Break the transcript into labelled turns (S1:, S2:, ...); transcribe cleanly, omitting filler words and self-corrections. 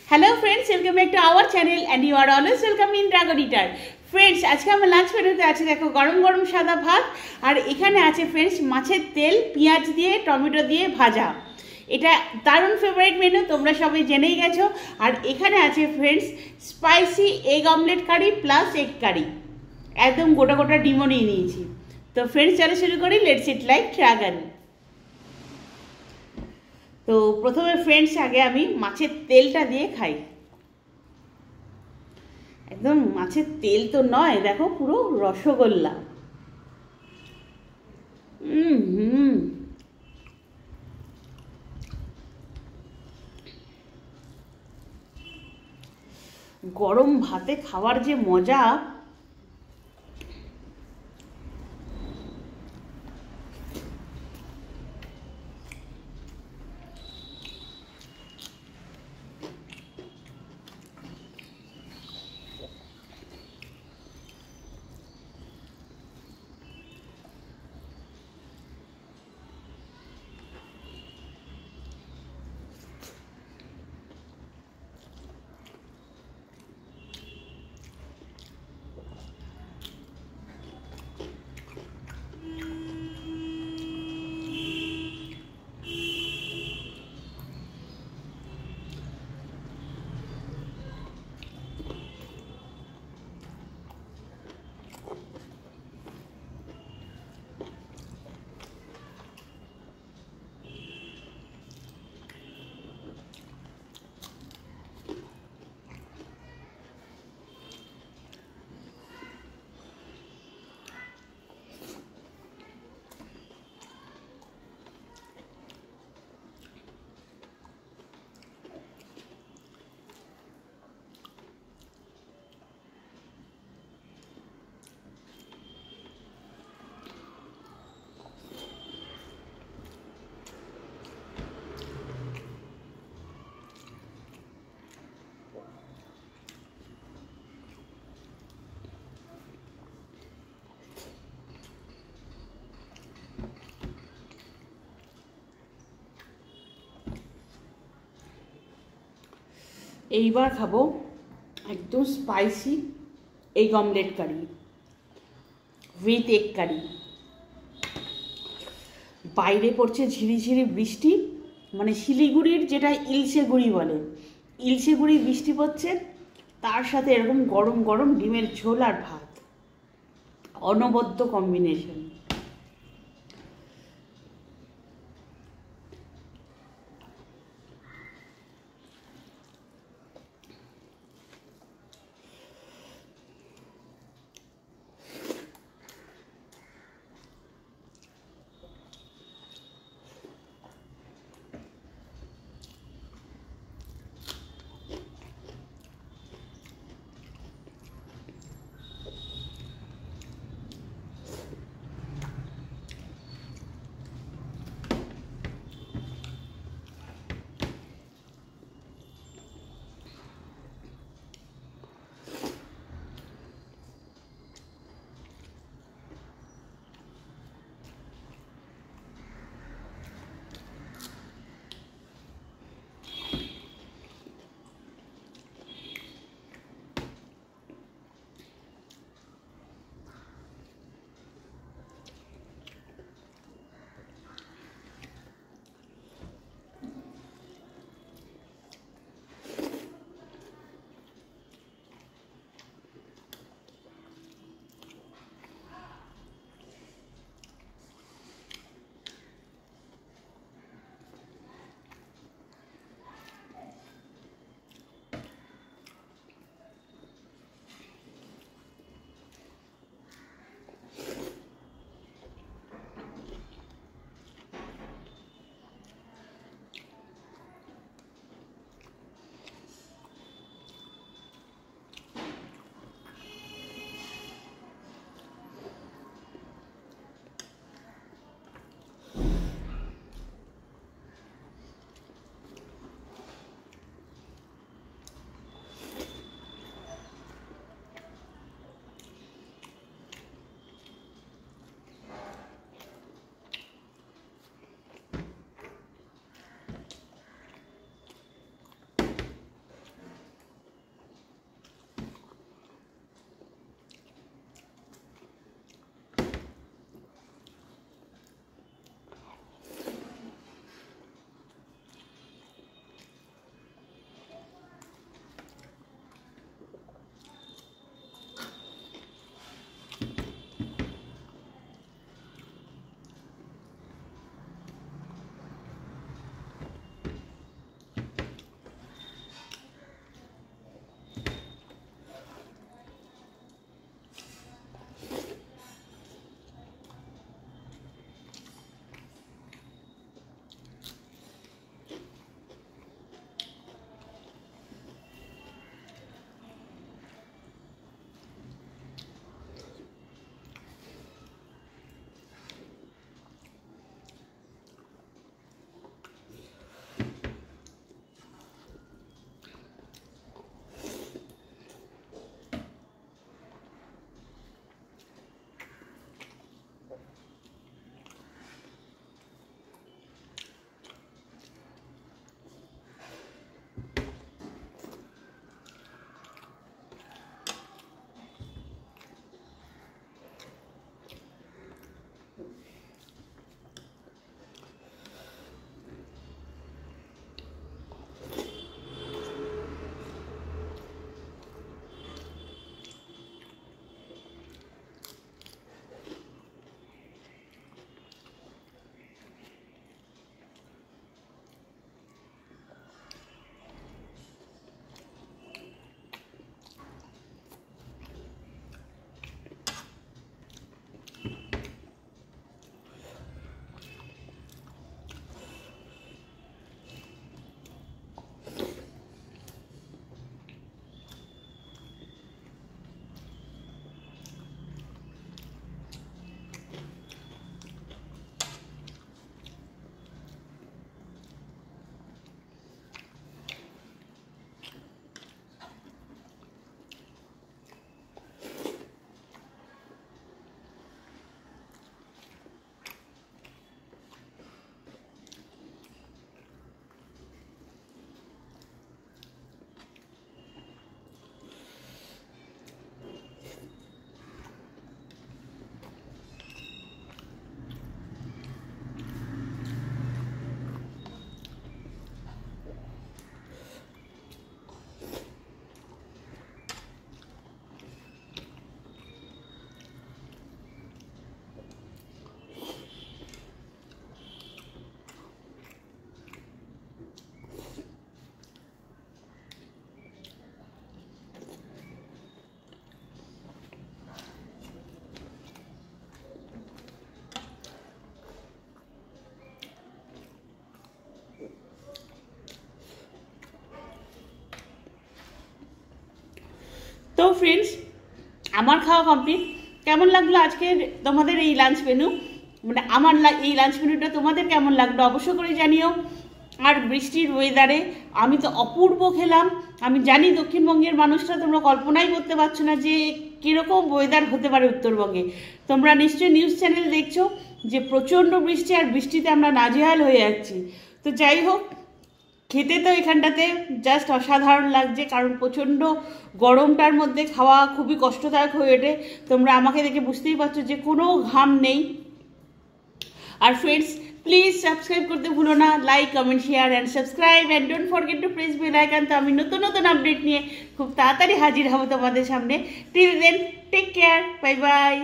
S1: Hello friends, welcome back to our channel and you are always welcome in Dragon Eater. Friends, আজকে আমরা lunch মেনুতে আছে দেখো গরম গরম সাদা ভাত আর এখানে আছে फ्रेंड्स মাছের তেল পেঁয়াজ দিয়ে টমেটো দিয়ে ভাজা। এটা দারুণ ফেভারিট মেনু, তোমরা সবাই জেনেই গেছো। আর এখানে আছে friends spicy egg omelette curry plus egg curry, একদম গোটা গোটা ডিমও নিয়ে নিয়েছি। তো फ्रेंड्स চলো শুরু করি, লেটস ইট লাইক ড্রাগন। তো প্রথমে फ्रेंड्स আগে আমি মাছের তেলটা দিয়ে খাই। একদম মাছের তেল তো নয়, দেখো পুরো রসগোল্লা। গরম ভাতে খাওয়ার যে মজা, এইবার খাবো একদম spicy egg omelette curry with egg curry. বাইরে পড়ছে ঝিরিঝিরি বৃষ্টি, মানে শিলিগুড়ির যেটা ইলশে গুড়ি বলে, ইলশে গুড়ি বৃষ্টি পড়ছে, তার সাথে এরকম গরম গরম ডিমের ঝোল আর ভাত, অনবদ্য কম্বিনেশন। তো ফ্রেন্ডস, আমার খাওয়া কমপ্লিট। কেমন লাগলো আজকে তোমাদের এই লাঞ্চ মেনু, মানে আমার এই লাঞ্চ মেনুটা তোমাদের কেমন লাগলো অবশ্যই করে জানিও। আর বৃষ্টির ওয়েদারে আমি তো অপূর্ব খেলাম। আমি জানি দক্ষিণবঙ্গের মানুষরা তোমরা কল্পনাই করতে পারছো না যে কীরকম ওয়েদার হতে পারে উত্তরবঙ্গে। তোমরা নিশ্চয়ই নিউজ চ্যানেল দেখছো যে প্রচণ্ড বৃষ্টি, আর বৃষ্টিতে আমরা নাজেহাল হয়ে যাচ্ছি। তো যাই হোক, খেতে তো এখানটাতে জাস্ট অসাধারণ লাগছে, কারণ প্রচণ্ড গরমটার মধ্যে খাওয়া খুবই কষ্টদায়ক হয়ে ওঠে। তোমরা আমাকে দেখে বুঝতেই পারছো যে কোনো ঘাম নেই। আর ফ্রেন্ডস, প্লিজ সাবস্ক্রাইব করতে ভুলো না, like comment share and subscribe and don't forget to press bell icon. তো আমি নতুন নতুন আপডেট নিয়ে খুব তাড়াতাড়ি হাজির হব তোমাদের সামনে। Till then, take care, bye by.